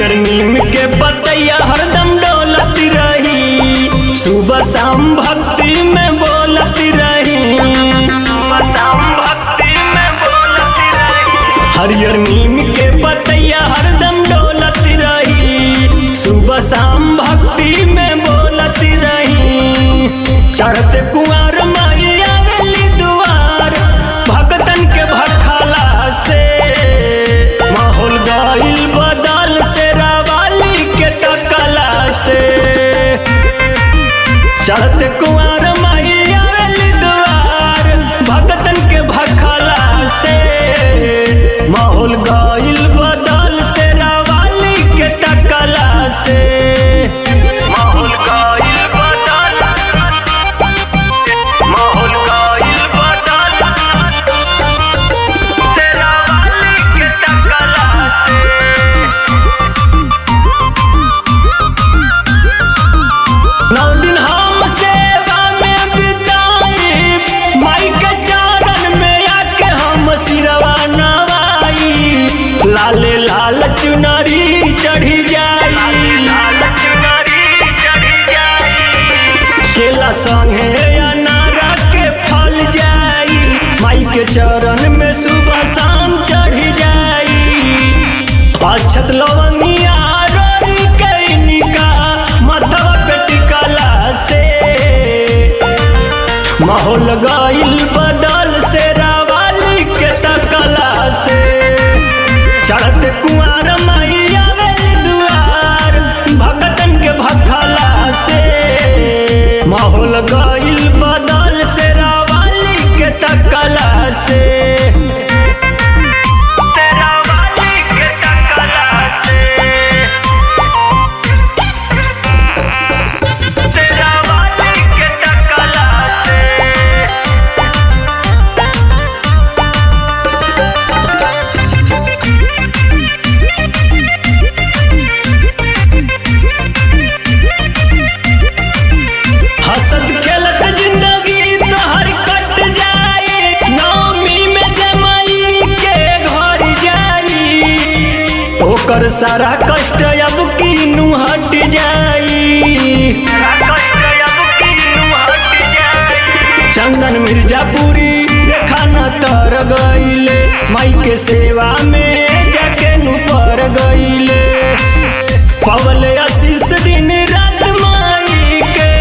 हरियर नीम के पतैया हरदम डोलत रही, सुबह शाम भक्ति में बोलत रही, सुबह शाम भक्ति में बोलत रही। हरियर नीम के पतैया हरदम डोलत रही, सुबह शाम भक्ति में बोलत रही। चढ़ते कुंवर माई आवेली दुआर, भगतन के भड़काला से माहौल गइल बदल से रावाली के तकला से। चढ़ते कुंवर माई आवेली दुआर, भगतन के भड़काला से माहौल गइल बदल से रावाली के तकला से। माहौल गइल बदल, माहौल गइल बदल से रावाली के तकला से। 9 दिन हम सेवा में बिताई, माई के चरण में आके हम सिरवा नवाई। लाले लाल चुनरी चढ़ी जाई, लाल चुनरी चढ़ी जाई। केला संगे अनारा के फल जाई, माई के चरण में सुबह शाम चढ़ी जाई। अक्षत लवंगिया रोरी के निका माथवा पे टिकला से माहौल गइल बदल से रावाली के तकला से। चढ़ते कुंवर माई आवेली दुआर, भगतन के भड़काला से माहौल गइल बदल से रावाली के तकला से। रावाली के तकला से, रावाली के तकला से। हंसत खेलत जिंदगी तोहर कट जाए, नौमी में जमाई के घर जाई। ओकर सारा कष्ट अब कीनू हट जाई, चंदन मिर्जापुरी रेखा न तर गइले, माई के सेवा में जाके नु पर गइले। पवल आशीष दिन रात माई के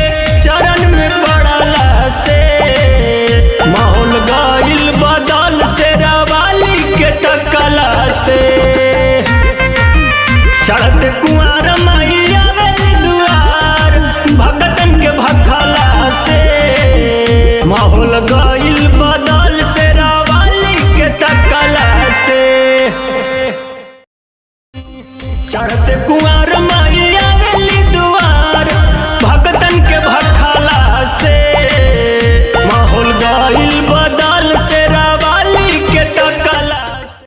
चरण में पड़ला से माहौल गइल बदल से रावाली के तकला से। चढ़ते कुंवर माई आवेली दुआर, भगतन के भड़काला से माहौल गइल बदल से रावाली के तकला से। चढ़ते कुंवर माई